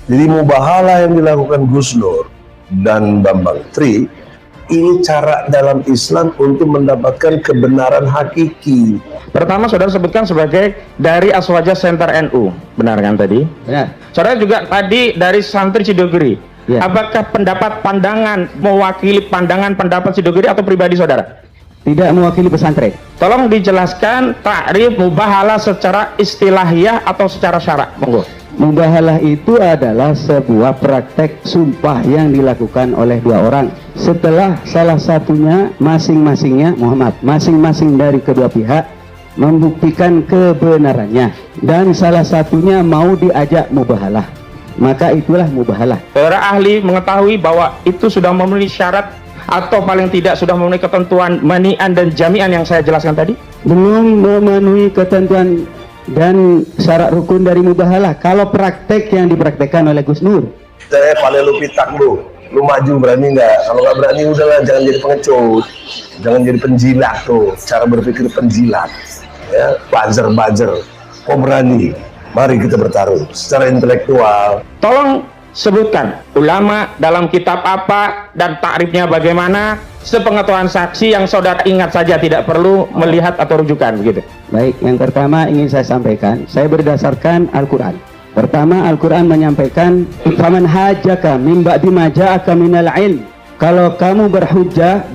Jadi mubahalah yang dilakukan Gus Nur dan Bambang Tri ini cara dalam Islam untuk mendapatkan kebenaran hakiki. Pertama, saudara sebutkan sebagai dari Aswaja Center NU, benar kan tadi? Benar. Saudara juga tadi dari santri Cidogiri. Ya. Apakah pendapat pandangan mewakili pandangan pendapat Cidogiri atau pribadi saudara? Tidak mewakili pesantren. Tolong dijelaskan takrif mubahalah secara istilahiyah atau secara syarak, monggo. Mubahalah itu adalah sebuah praktek sumpah yang dilakukan oleh dua orang setelah salah satunya masing-masing dari kedua pihak membuktikan kebenarannya dan salah satunya mau diajak mubahalah, maka itulah mubahalah. Saudara ahli mengetahui bahwa itu sudah memenuhi syarat atau paling tidak sudah memenuhi ketentuan mani'an dan jami'an yang saya jelaskan tadi? Belum memenuhi ketentuan dan syarat rukun dari mubahalah. Kalau praktek yang dipraktekkan oleh Gus Nur, Saya paling lu pitak lu maju berani nggak? Kalau nggak berani udahlah, jangan jadi pengecut, jangan jadi penjilat tuh, cara berpikir penjilat, ya, buzzer. Kok berani? Mari kita bertarung secara intelektual. Tolong sebutkan ulama dalam kitab apa dan takrifnya bagaimana, sepengetahuan saksi yang saudara ingat saja, tidak perlu melihat atau rujukan, begitu. baik, yang pertama ingin saya sampaikan, saya berdasarkan Al-Quran. Pertama, Al-Quran menyampaikan, "Faman hajaka min ba'di ma ja'aka minal ilm." Kalau kamu berhujjah,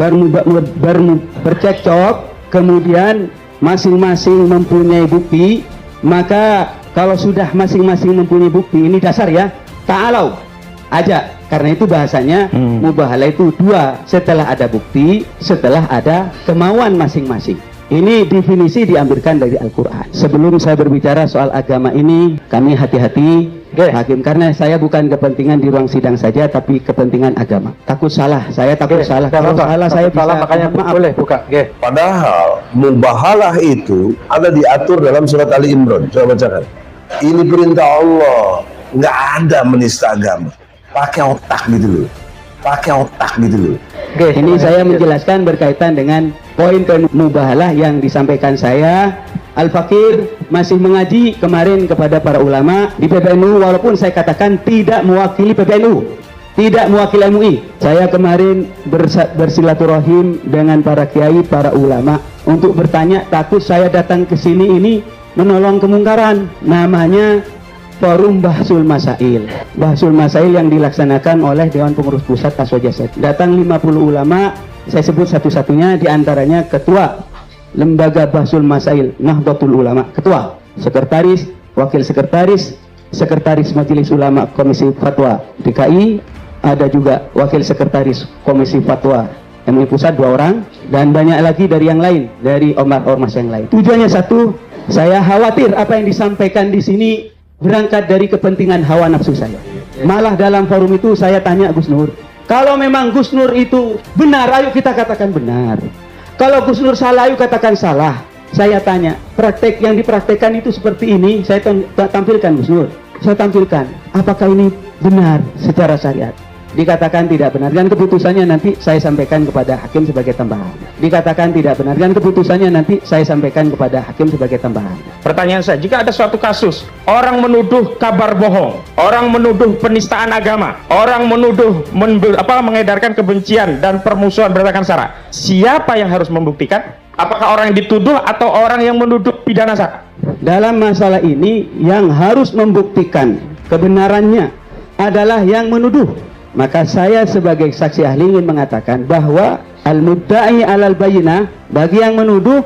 bercekcok, kemudian masing-masing mempunyai bukti, maka kalau sudah masing-masing mempunyai bukti, ini dasar ya, ta'alau, ajak. Karena itu bahasanya mubahalah itu dua, setelah ada bukti, setelah ada kemauan masing-masing. Ini definisi diambilkan dari Al-Quran. Sebelum saya berbicara soal agama ini, kami hati-hati hakim, karena saya bukan kepentingan di ruang sidang saja, tapi kepentingan agama. Takut salah, saya takut salah. Kalau salah saya bisa, makanya maaf. boleh buka. Padahal mubahalah itu ada diatur dalam surat Ali Imran. Coba bacakan. Ini perintah Allah, nggak ada menista agama. Pakai otak gitu loh. Ini saya menjelaskan berkaitan dengan poin mubahalah yang disampaikan saya. Al-Fakir masih mengaji kemarin kepada para ulama di PBNU, walaupun saya katakan tidak mewakili PBNU, tidak mewakili MUI. Saya kemarin bersilaturahim dengan para kiai, para ulama untuk bertanya, takut saya datang ke sini ini menolong kemungkaran. Namanya Forum Bahsul Masail. Bahsul Masail yang dilaksanakan oleh Dewan Pengurus Pusat Aswaja. Datang 50 ulama, saya sebut satu-satunya, diantaranya Ketua Lembaga Bahsul Masail Nahdlatul Ulama, Ketua, Sekretaris, Wakil Sekretaris, Sekretaris Majelis Ulama Komisi Fatwa DKI, ada juga Wakil Sekretaris Komisi Fatwa MUI Pusat 2 orang, dan banyak lagi dari yang lain, dari ormas yang lain. Tujuannya satu, saya khawatir apa yang disampaikan di sini berangkat dari kepentingan hawa nafsu saya. Malah dalam forum itu saya tanya Gus Nur, kalau memang Gus Nur itu benar, ayo kita katakan benar. Kalau Gus Nur salah, ayo katakan salah. Saya tanya, praktek yang dipraktekkan itu seperti ini, saya tampilkan Gus Nur. Saya tampilkan, apakah ini benar secara syariat? Dikatakan tidak benar, dan keputusannya nanti saya sampaikan kepada hakim sebagai tambahan. Dikatakan tidak benar, dan keputusannya nanti saya sampaikan kepada hakim sebagai tambahan. Pertanyaan saya, jika ada suatu kasus orang menuduh kabar bohong, orang menuduh penistaan agama, orang menuduh mengedarkan kebencian dan permusuhan berdasarkan sara, siapa yang harus membuktikan? Apakah orang yang dituduh atau orang yang menuduh pidana sara? Dalam masalah ini yang harus membuktikan kebenarannya adalah yang menuduh. Maka saya sebagai saksi ahli ingin mengatakan bahwa al-mudda'i alal bayyinah, bagi yang menuduh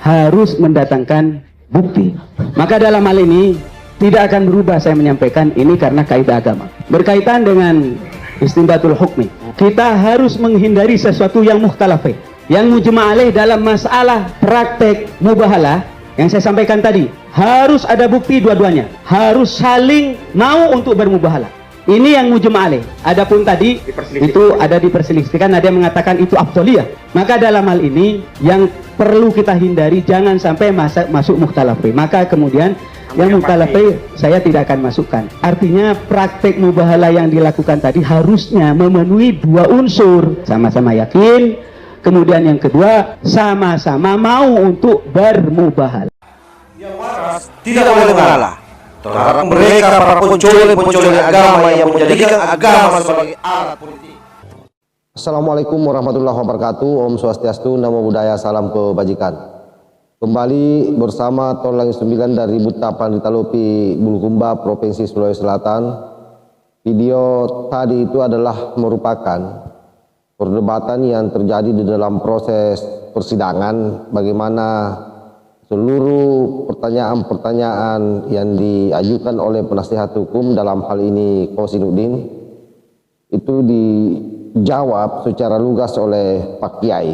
harus mendatangkan bukti. Maka dalam hal ini tidak akan berubah saya menyampaikan ini karena kaidah agama. Berkaitan dengan istinbatul hukmi, kita harus menghindari sesuatu yang mukhtalafih, yang mujma' alaih dalam masalah praktek mubahalah yang saya sampaikan tadi. Harus ada bukti dua-duanya, harus saling mau untuk bermubahalah. Ini yang mujma' alaih. Adapun tadi itu ada diperselisihkan, ada yang mengatakan itu afdhaliyah. Maka dalam hal ini yang perlu kita hindari, jangan sampai masuk mukhtalafih. Maka kemudian yang mukhtalafih saya tidak akan masukkan. Artinya praktek mubahalah yang dilakukan tadi harusnya memenuhi 2 unsur. Sama-sama yakin, kemudian yang kedua sama-sama mau untuk bermubahalah. Yang waras tidak boleh mengalah. terhadap mereka para pencuri agama yang menjadikan agama sebagai alat politik. Assalamualaikum warahmatullahi wabarakatuh. Om Swastiastu, Namo Buddhaya, salam kebajikan. Kembali bersama Tolong 9 dari Butapan Ritalopi, Bulukumba, Provinsi Sulawesi Selatan. Video tadi itu adalah merupakan perdebatan yang terjadi di dalam proses persidangan, bagaimana seluruh pertanyaan-pertanyaan yang diajukan oleh penasihat hukum, dalam hal ini Kosinuddin, itu dijawab secara lugas oleh Pak Kiai.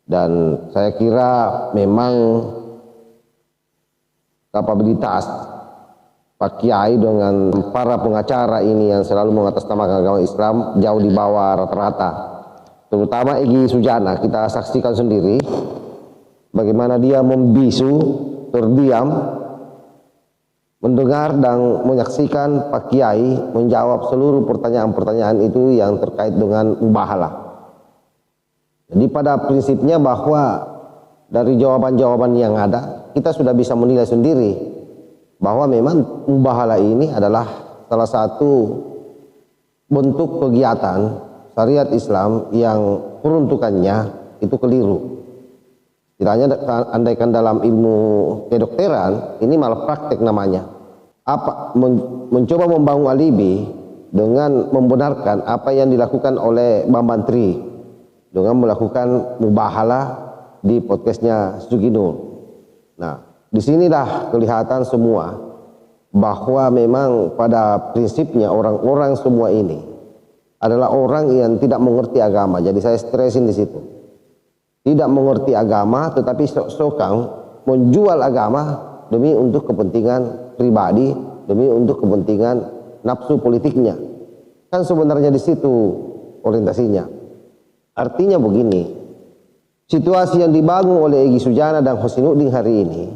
Dan saya kira memang kapabilitas Pak Kiai dengan para pengacara ini yang selalu mengatasnamakan agama Islam jauh di bawah rata-rata. Terutama Egy Sujana, kita saksikan sendiri bagaimana dia membisu, terdiam, mendengar dan menyaksikan Pak Kiai menjawab seluruh pertanyaan-pertanyaan itu yang terkait dengan mubahalah. Jadi pada prinsipnya bahwa dari jawaban-jawaban yang ada, kita sudah bisa menilai sendiri bahwa memang mubahalah ini adalah salah satu bentuk kegiatan syariat Islam yang peruntukannya itu keliru. Tidak hanya andaikan dalam ilmu kedokteran, ini malah praktek namanya. Mencoba membangun alibi dengan membenarkan apa yang dilakukan oleh Bambang Tri dengan melakukan mubahalah di podcastnya Sugi Nur. Nah, disinilah kelihatan semua bahwa memang pada prinsipnya orang-orang semua ini adalah orang yang tidak mengerti agama. Jadi saya stresin di situ. Tidak mengerti agama, tetapi sok-sokan menjual agama demi untuk kepentingan pribadi, demi untuk kepentingan nafsu politiknya. Kan sebenarnya di situ orientasinya. Artinya begini, situasi yang dibangun oleh Egy Sujana dan Kosinuddin hari ini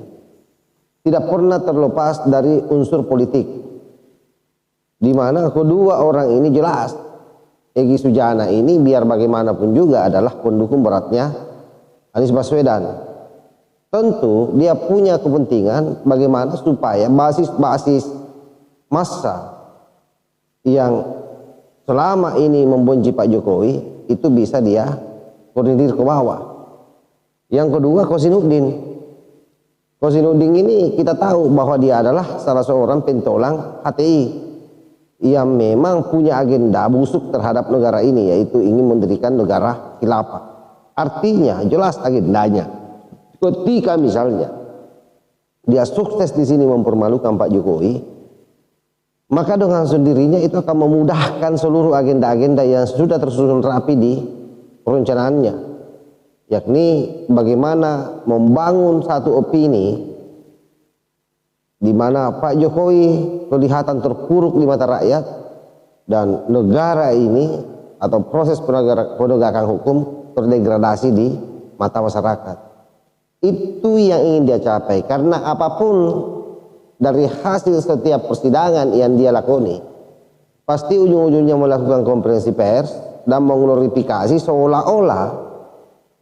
tidak pernah terlepas dari unsur politik, di mana kedua orang ini jelas Egy Sujana ini biar bagaimanapun juga adalah pendukung beratnya Anies Baswedan. Tentu dia punya kepentingan bagaimana supaya basis-basis massa yang selama ini membenci Pak Jokowi itu bisa dia koordinir ke bawah. Yang kedua, Kosinuddin. Kosinuddin ini kita tahu bahwa dia adalah salah seorang pentolang HTI yang memang punya agenda busuk terhadap negara ini, yaitu ingin mendirikan negara khilafah. Artinya jelas agendanya. Ketika misalnya dia sukses di sini mempermalukan Pak Jokowi, maka dengan sendirinya itu akan memudahkan seluruh agenda-agenda yang sudah tersusun rapi di perencanaannya, yakni bagaimana membangun satu opini di mana Pak Jokowi kelihatan terpuruk di mata rakyat dan negara ini atau proses penegakan hukum terdegradasi di mata masyarakat. Itu yang ingin dia capai, karena apapun dari hasil setiap persidangan yang dia lakoni, pasti ujung-ujungnya melakukan konferensi pers dan mengglorifikasi seolah-olah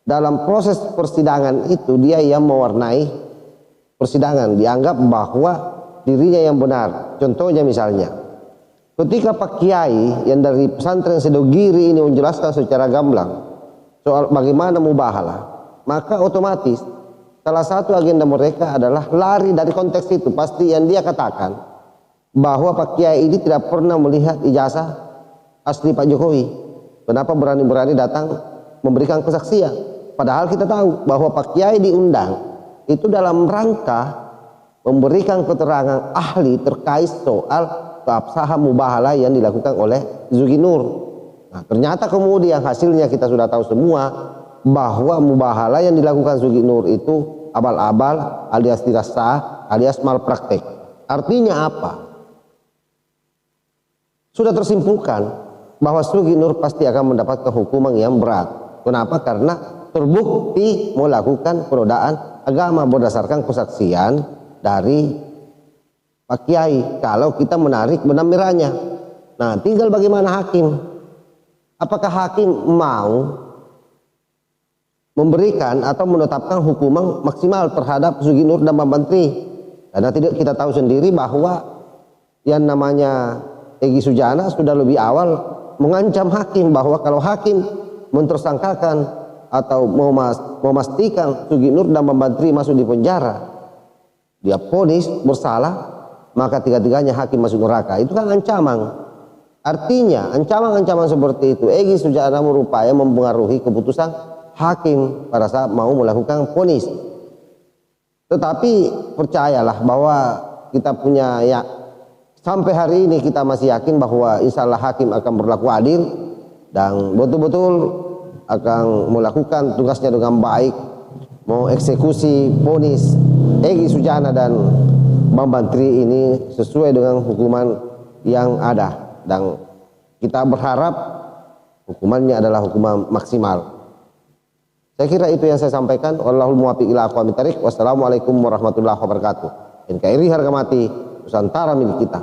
dalam proses persidangan itu dia yang mewarnai persidangan, dianggap bahwa dirinya yang benar. Contohnya misalnya, ketika Pak Kiai yang dari pesantren Sedogiri ini menjelaskan secara gamblang soal bagaimana mubahalah, maka otomatis salah satu agenda mereka adalah lari dari konteks itu. Pasti yang dia katakan bahwa Pak Kiai ini tidak pernah melihat ijazah asli Pak Jokowi. Kenapa berani-berani datang memberikan kesaksian? Padahal kita tahu bahwa Pak Kiai diundang itu dalam rangka memberikan keterangan ahli terkait soal keabsahan mubahalah yang dilakukan oleh Sugi Nur. Nah, ternyata kemudian hasilnya kita sudah tahu semua bahwa mubahalah yang dilakukan Sugi Nur itu abal-abal alias tidak sah alias malpraktek. Artinya apa? Sudah tersimpulkan bahwa Sugi Nur pasti akan mendapatkan hukuman yang berat. Kenapa? Karena terbukti melakukan penodaan agama berdasarkan kesaksian dari Pak Kiai. Kalau kita menarik benang merahnya, nah tinggal bagaimana hakim. Apakah hakim mau memberikan atau menetapkan hukuman maksimal terhadap Sugi Nur dan Bambang Tri Karena tidak kita tahu sendiri bahwa yang namanya Egy Sujana sudah lebih awal mengancam hakim bahwa kalau hakim mentersangkakan atau memastikan Sugi Nur dan Bambang Tri masuk di penjara, dia vonis bersalah, maka tiga-tiganya hakim masuk neraka. Itu kan ancaman. Artinya ancaman-ancaman seperti itu Egy Sujana berupaya mempengaruhi keputusan hakim pada saat mau melakukan vonis. Tetapi percayalah bahwa kita punya ya, sampai hari ini kita masih yakin bahwa insya Allah hakim akan berlaku adil dan betul-betul akan melakukan tugasnya dengan baik, mau eksekusi vonis Egy Sujana dan Bambang Tri ini sesuai dengan hukuman yang ada, dan kita berharap hukumannya adalah hukuman maksimal. Saya kira itu yang saya sampaikan. Wallahul muwaffiq ila aqwamit thariq. Wassalamualaikum warahmatullahi wabarakatuh. NKRI harga mati, Nusantara milik kita.